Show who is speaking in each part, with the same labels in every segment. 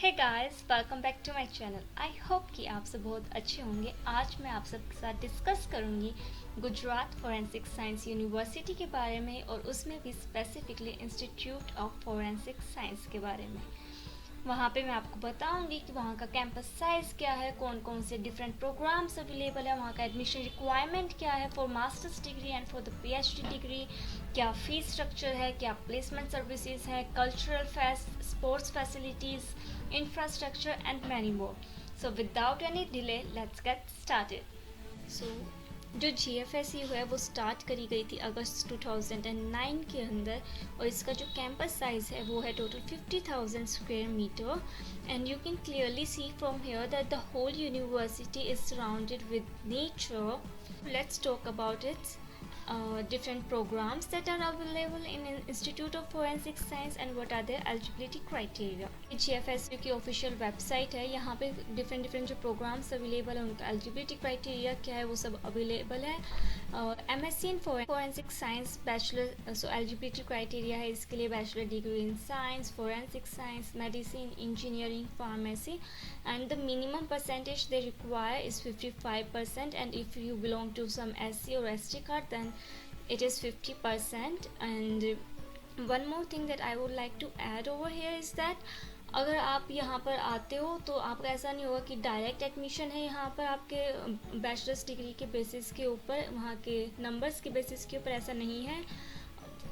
Speaker 1: Hey guys, welcome back to my channel. I hope कि आप सब बहुत अच्छे होंगे। आज मैं आप सबके साथ डिस्कस करूंगी गुजरात फॉरेंसिक साइंस यूनिवर्सिटी के बारे में और उसमें भी specifically institute of forensic science के बारे में। वहाँ पे मैं आपको बताऊंगी कि वहाँ का कैंपस साइज़ क्या है, कौन कौन से डिफरेंट प्रोग्राम्स अवेलेबल है, वहाँ का एडमिशन रिक्वायरमेंट क्या है for masters degree and for the PhD degree, क्या फीस स्ट्रक्चर है, क्या प्लेसमेंट सर्विसेज है, cultural fest, sports facilities, infrastructure and many more. So without any delay, let's get started. So जो GFSU है वो start करी गई थी अगस्त 2009 के अंदर और इसका जो कैंपस साइज़ है वो है total 50,000 square metre and you can clearly see from here that the whole university is surrounded with nature. Let's talk about its different programs that are available in Institute of Forensic Science and what are their eligibility criteria. GFSU की official website है, यहाँ पे different जो programmes available है उनका eligibility criteria क्या है वो सब अवेलेबल है. MSc इन फोरेंसिक साइंस बैचलर, सो एलिजिबिलिटी क्राइटेरिया है इसके लिए bachelor degree in science, forensic science, medicine, engineering, pharmacy and the minimum percentage they require is 55%, and if you belong to some SC or ST card then it is 50%. And one more thing that I would like to add over here is that अगर आप यहाँ पर आते हो तो आपका ऐसा नहीं होगा कि डायरेक्ट एडमिशन है यहाँ पर आपके बैचलर्स डिग्री के बेसिस के ऊपर, वहाँ के नंबर्स के बेसिस के ऊपर, ऐसा नहीं है.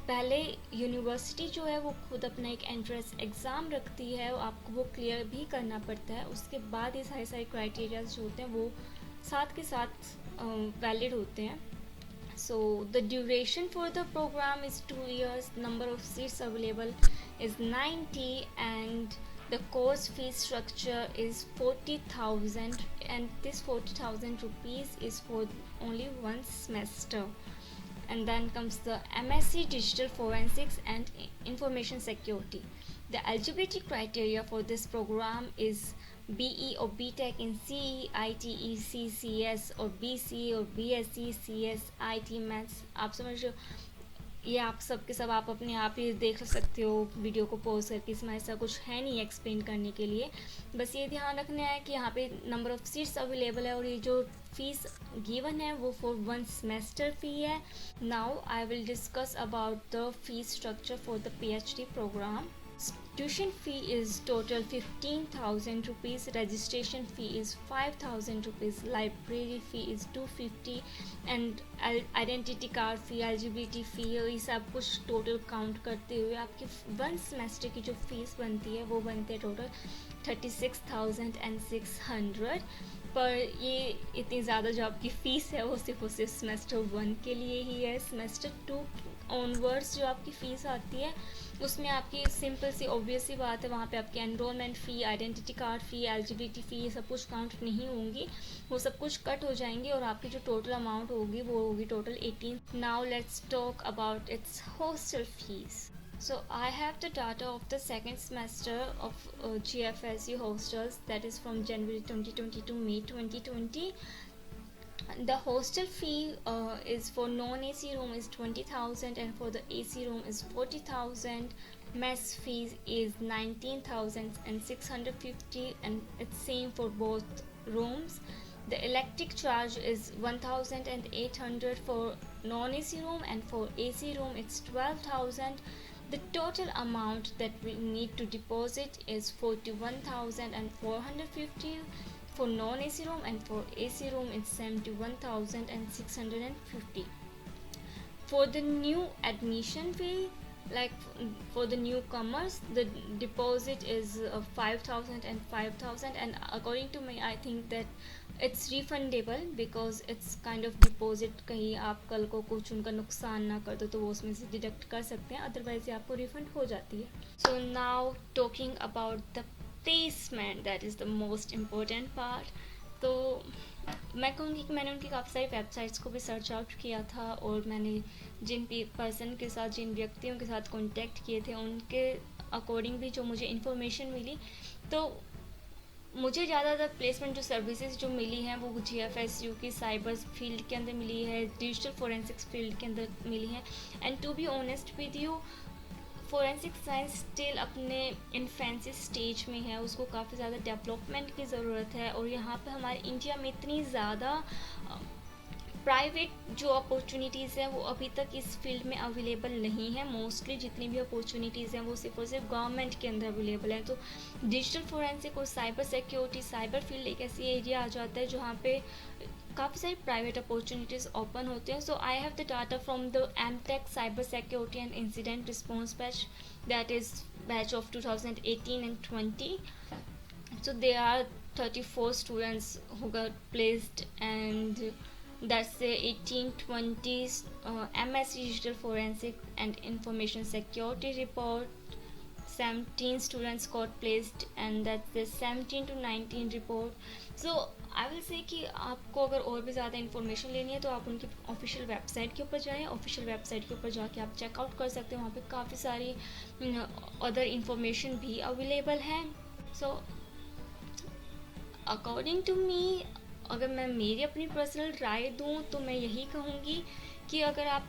Speaker 1: पहले यूनिवर्सिटी जो है वो खुद अपना एक एंट्रेंस एग्ज़ाम रखती है, आपको वो क्लियर भी करना पड़ता है. उसके बाद ये सारे क्राइटेरियाज जो होते हैं वो साथ के साथ वैलिड होते हैं. So the duration for the programme is 2 years. Number of seats available is 90 and the course fee structure is 40,000 and this 40,000 rupees is for only one semester. And then comes the MSc Digital Forensics and Information Security. The eligibility criteria for this program is BE or BTech in CE, IT, ECCS or BC or BSc, CS, IT, Maths. आप समझ रहे हो, ये आप सब के सब आप अपने आप ही देख सकते हो वीडियो को पॉज करके. इसमें ऐसा कुछ है नहीं एक्सप्लेन करने के लिए, बस ये ध्यान रखना है कि यहाँ पे नंबर ऑफ़ सीट्स अवेलेबल है और ये जो फीस गिवन है वो फॉर 1 semester फ़ी है. Now I will discuss about the fees structure for the PhD programme. Tuition fee is total 15,000 rupees, registration fee is 5,000 rupees, library fee is 250 and identity card fee, eligibility fee, ये सब कुछ total count करते हुए आपकी 1 semester की जो fees बनती है वो बनती है टोटल 36,600. पर ये इतनी ज़्यादा जो आपकी फ़ीस है वो सिर्फ सेमेस्टर 1 के लिए ही है. सेमेस्टर 2 ऑनवर्ड्स जो आपकी फ़ीस आती है उसमें आपकी सिंपल सी ऑब्वियस सी बात है, वहाँ पे आपकी एनरोलमेंट फ़ी, आइडेंटिटी कार्ड फ़ी, एलिजिबिलिटी फ़ी, ये सब कुछ काउंट नहीं होंगी, वो सब कुछ कट हो जाएंगे और आपकी जो टोटल अमाउंट होगी वो होगी total 18. Now let's talk about it's hostel fees. So I have the data of the second semester of GFSU hostels, that is from January 2020 to May 2020. The hostel fee is for non-AC room is 20,000 and for the AC room is 40,000. Mess fees is 19,650 and it's same for both rooms. The electric charge is 1,800 for non-AC room and for AC room it's 12,000. The total amount that we need to deposit is 41,450 for non-AC room and for AC room it's 71,650. For the new admission fee, like for the newcomers, the deposit is 5,000 and 5,000 and according to me I think that it's refundable because it's kind of deposit. कहीं आप कल को कुछ उनका नुकसान ना कर दो तो वो उसमें से डिडक्ट कर सकते हैं, अदरवाइज आपको रिफंड हो जाती है. So now talking about the placement, that is the most important part. तो मैं कहूँगी कि मैंने उनकी काफ़ी सारी वेबसाइट्स को भी सर्च आउट किया था और मैंने जिन पर्सन के साथ, जिन व्यक्तियों के साथ कॉन्टेक्ट किए थे उनके अकॉर्डिंग भी जो मुझे इन्फॉर्मेशन मिली, तो मुझे ज़्यादातर प्लेसमेंट जो सर्विसेज जो मिली हैं वो GFSU की साइबर फील्ड के अंदर मिली है, डिजिटल फोरेंसिक्स फील्ड के अंदर मिली है. And to be honest with you, forensic science still अपने इन्फेंसी स्टेज में है, उसको काफ़ी ज़्यादा डेवलपमेंट की ज़रूरत है। और यहाँ पे हमारे इंडिया में इतनी ज़्यादा प्राइवेट जो अपॉर्चुनिटीज़ हैं वो अभी तक इस फील्ड में अवेलेबल नहीं है। मोस्टली जितनी भी अपॉर्चुनिटीज़ हैं वो सिर्फ और सिर्फ गवर्नमेंट के अंदर अवेलेबल है। तो डिजिटल फोरेंसिक और साइबर सिक्योरिटी, साइबर फील्ड एक ऐसी एरिया आ जाता है जहाँ पे काफ़ी सारी प्राइवेट अपॉर्चुनिटीज़ ओपन होते हैं। So I have the data from the MTech cyber security and incident response batch, that is batch of 2018 and 20. So there are 34 students who got placed, and that's the 1820 MSc Digital Forensic and Information Security report. 17 students got placed, and that's the 17 to 19 report. So I will say कि आपको अगर और भी ज़्यादा information लेनी है तो आप उनकी ऑफिशियल वेबसाइट के ऊपर जाएं। ऑफिशियल वेबसाइट के ऊपर जाके आप चेकआउट कर सकते हैं, वहाँ पे काफ़ी सारी अदर इन्फॉर्मेशन भी अवेलेबल है। सो अकॉर्डिंग टू मी, अगर मैं मेरी अपनी पर्सनल राय दूँ तो मैं यही कहूँगी कि अगर आप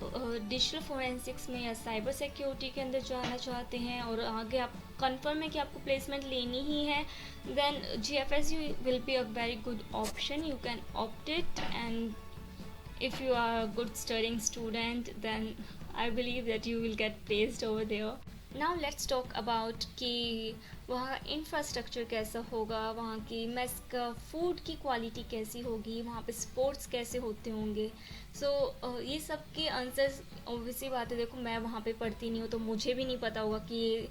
Speaker 1: डिजिटल फोरेंसिक्स में या साइबर सिक्योरिटी के अंदर जाना चाहते हैं और आगे आप कंफर्म है कि आपको प्लेसमेंट लेनी ही है, then GFSU will be a very good option. You can opt it, and if you are a good studying student, then I believe that you will get placed over there. Now let's talk about कि वहाँ infrastructure कैसा होगा, वहाँ की mess का food की quality कैसी होगी, वहाँ पे स्पोर्ट्स कैसे होते होंगे. सो ये सब के आंसर्स ऑब्वियसली बात है, देखो मैं वहाँ पे पढ़ती नहीं हूँ तो मुझे भी नहीं पता होगा कि ये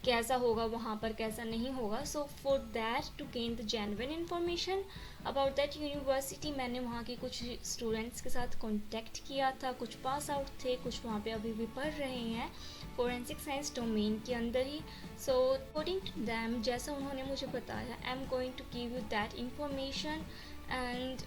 Speaker 1: कैसा होगा वहाँ पर, कैसा नहीं होगा. So for that, to gain the genuine information about that university, मैंने वहाँ के कुछ स्टूडेंट्स के साथ कांटेक्ट किया था. कुछ पास आउट थे, कुछ वहाँ पे अभी भी पढ़ रहे हैं फोरेंसिक साइंस डोमेन के अंदर ही. सो अकॉर्डिंग टू दैम, जैसा उन्होंने मुझे बताया, I am going to give you that information. And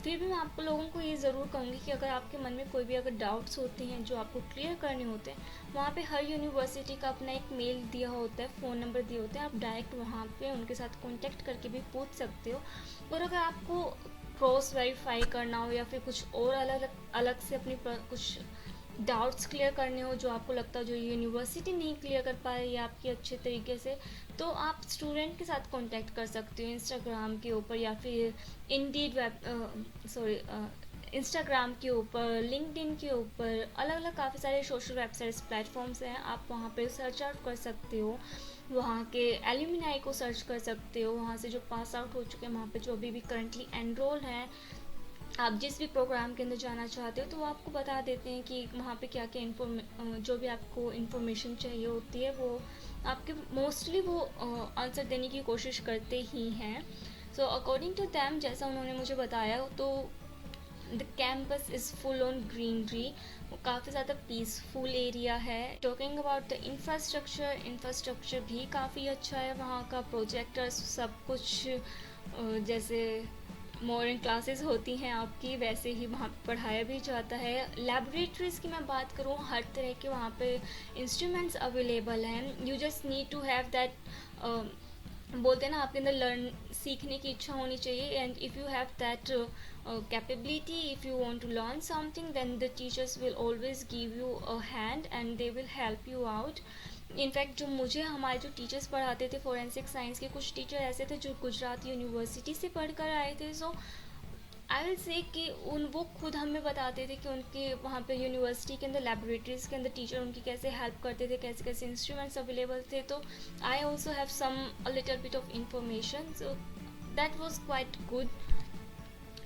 Speaker 1: फिर भी मैं आपको लोगों को ये ज़रूर कहूँगी कि अगर आपके मन में कोई भी अगर डाउट्स होते हैं जो आपको क्लियर करने होते हैं, वहाँ पे हर यूनिवर्सिटी का अपना एक मेल दिया होता है, फ़ोन नंबर दिए होते हैं, आप डायरेक्ट वहाँ पे उनके साथ कांटेक्ट करके भी पूछ सकते हो. और अगर आपको क्रॉस वेरीफाई करना हो या फिर कुछ और अलग से अपनी कुछ डाउट्स क्लियर करने हो जो आपको लगता है जो यूनिवर्सिटी नहीं क्लियर कर पा रही है आपकी अच्छे तरीके से, तो आप स्टूडेंट के साथ कांटेक्ट कर सकते हो इंस्टाग्राम के ऊपर, या फिर इंडीड इंस्टाग्राम के ऊपर, लिंक्डइन के ऊपर, अलग अलग काफ़ी सारे सोशल वेबसाइट्स प्लेटफॉर्म्स हैं. आप वहाँ पे सर्च आउट कर सकते हो, वहाँ के एल्यूमिनाई को सर्च कर सकते हो, वहाँ से जो पास आउट हो चुके हैं, वहाँ पे जो अभी भी करंटली एनरोल हैं, आप जिस भी प्रोग्राम के अंदर जाना चाहते हो तो वो आपको बता देते हैं कि वहाँ पे क्या क्या जो भी आपको इन्फॉर्मेशन चाहिए होती है वो आपके मोस्टली वो आंसर देने की कोशिश करते ही हैं. सो अकॉर्डिंग टू दैम, जैसा उन्होंने मुझे बताया, तो the campus is full on greenery, काफ़ी ज़्यादा पीसफुल एरिया है. टॉकिंग अबाउट द इंफ्रास्ट्रक्चर भी काफ़ी अच्छा है वहाँ का. प्रोजेक्टर्स सब कुछ जैसे मॉडर्न क्लासेस होती हैं आपकी, वैसे ही वहाँ पे पढ़ाया भी जाता है. लैबोरेटरीज़ की मैं बात करूँ, हर तरह के वहाँ पे इंस्ट्रूमेंट्स अवेलेबल हैं. You just need to have that, बोलते हैं ना, आपके अंदर सीखने की इच्छा होनी चाहिए. And if you have that capability, if you want to learn something, then the teachers will always give you a hand and they will help you out. In fact जो मुझे हमारे जो टीचर्स पढ़ाते थे फोरेंसिक साइंस के, कुछ teacher ऐसे थे जो गुजरात यूनिवर्सिटी से पढ़ कर आए थे. सो आई विल से कि वो खुद हमें बताते थे कि उनके वहाँ पे यूनिवर्सिटी के अंदर लैबोरेटरीज़ के अंदर टीचर उनकी कैसे हेल्प करते थे, कैसे कैसे इंस्ट्रूमेंट्स अवेलेबल थे. तो I also have some a little bit of information, so that was quite good.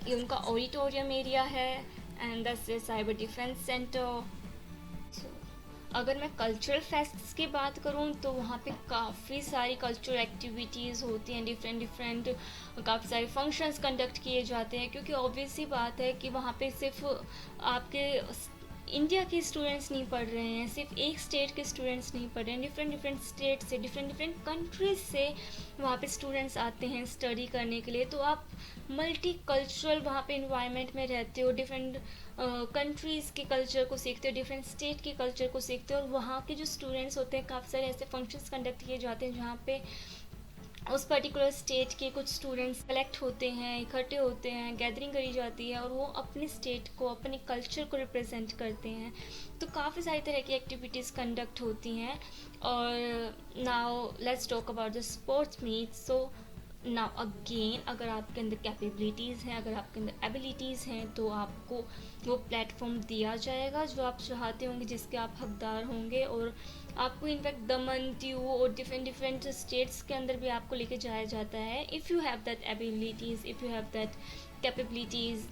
Speaker 1: ये उनका ऑडिटोरियम एरिया है, and that's the cyber defence centre. अगर मैं कल्चरल फेस्ट्स की बात करूँ तो वहाँ पे काफ़ी सारी कल्चरल एक्टिविटीज़ होती हैं, डिफरेंट काफ़ी सारे फंक्शंस कंडक्ट किए जाते हैं, क्योंकि ऑब्वियस सी बात है कि वहाँ पे सिर्फ आपके इंडिया के स्टूडेंट्स नहीं पढ़ रहे हैं, सिर्फ एक स्टेट के स्टूडेंट्स नहीं पढ़ रहे हैं, डिफरेंट स्टेट से, डिफरेंट कंट्रीज से वहाँ पे स्टूडेंट्स आते हैं स्टडी करने के लिए. तो आप मल्टी कल्चरल वहाँ पे इन्वायरमेंट में रहते हो, डिफरेंट कंट्रीज़ के कल्चर को सीखते हो, डिफरेंट स्टेट के कल्चर को सीखते हो. और वहाँ के जो स्टूडेंट्स होते हैं, काफ़ी सारे ऐसे फंक्शंस कंडक्ट किए जाते हैं जहाँ पे उस पर्टिकुलर स्टेट के कुछ स्टूडेंट्स कलेक्ट होते हैं, इकट्ठे होते हैं, गैदरिंग करी जाती है और वो अपने स्टेट को, अपने कल्चर को रिप्रेजेंट करते हैं। तो काफ़ी सारी तरह की एक्टिविटीज़ कंडक्ट होती हैं। और now let's talk about the sports meet. So now again, अगर आपके अंदर कैपेबिलिटीज़ हैं, अगर आपके अंदर एबिलिटीज़ हैं, तो आपको वो प्लेटफॉर्म दिया जाएगा जो आप चाहते होंगे, जिसके आप हकदार होंगे। और आपको इनफैक्ट दमन, दीव और डिफरेंट डिफरेंट स्टेट्स के अंदर भी आपको लेके जाया जाता है। If you have that abilities, if you have that capabilities,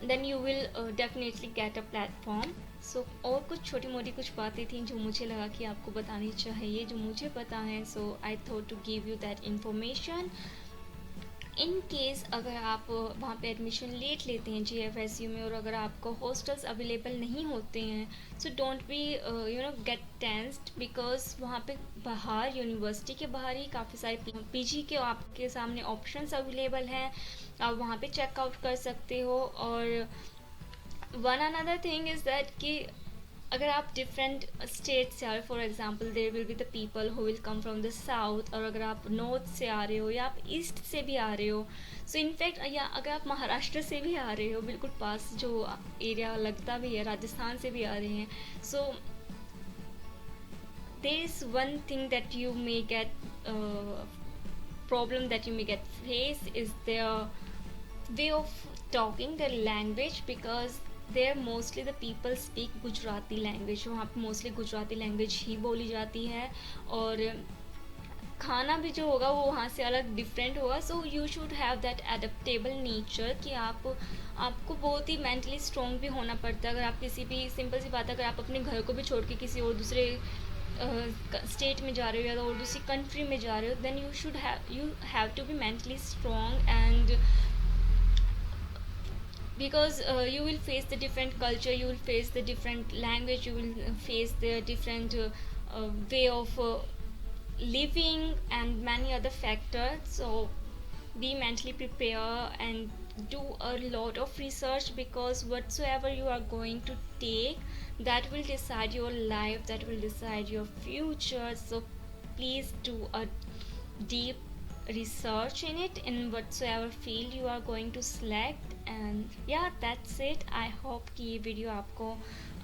Speaker 1: then you will definitely get a platform. So और कुछ छोटी मोटी कुछ बातें थी जो मुझे लगा कि आपको बतानी चाहिए, जो मुझे पता है। So I thought to give you that information. In case अगर आप वहाँ पे एडमिशन लेट लेते हैं GFSU में, और अगर आपको हॉस्टल्स अवेलेबल नहीं होते हैं, so don't be get tensed, because वहाँ पे बाहर, यूनिवर्सिटी के बाहर ही काफ़ी सारे PG के आपके सामने ऑप्शंस अवेलेबल हैं। आप वहाँ पे चेकआउट कर सकते हो। और one another thing is that कि अगर आप डिफरेंट स्टेट से आ रहे हो, for example there will be the people who will come from the south, और अगर आप नॉर्थ से आ रहे हो या आप ईस्ट से भी आ रहे हो, सो इनफैक्ट, या अगर आप महाराष्ट्र से भी आ रहे हो, बिल्कुल पास जो एरिया लगता भी है, राजस्थान से भी आ रहे हैं, so there is one thing that you may get problem that you may get face is their way of talking, their language, because there mostly the people speak Gujarati language. वहाँ पे मोस्टली गुजराती लैंग्वेज ही बोली जाती है। और खाना भी जो होगा वो वहाँ से अलग डिफरेंट होगा। So you should have that adaptable nature कि आपको बहुत ही मेंटली स्ट्रॉन्ग भी होना पड़ता है। अगर आप किसी भी, सिंपल सी बात है, अगर आप अपने घर को भी छोड़ के किसी और दूसरे स्टेट में जा रहे हो या और दूसरी कंट्री में जा रहे हो, then you have to be mentally strong, and because you will face the different culture, you will face the different language, you will face the different way of living and many other factors. So be mentally prepared and do a lot of research, because whatsoever you are going to take, that will decide your life, that will decide your future. So please do a deep research in it, in whatsoever field you are going to select. And या that's it. I hope कि ये video आपको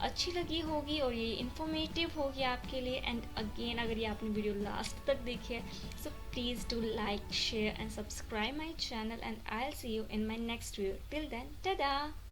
Speaker 1: अच्छी लगी होगी और ये informative होगी आपके लिए। एंड अगेन, अगर ये आपने वीडियो लास्ट तक देखी है, so please do like, share and subscribe my channel, and I will see you in my next video. Till then, Tata.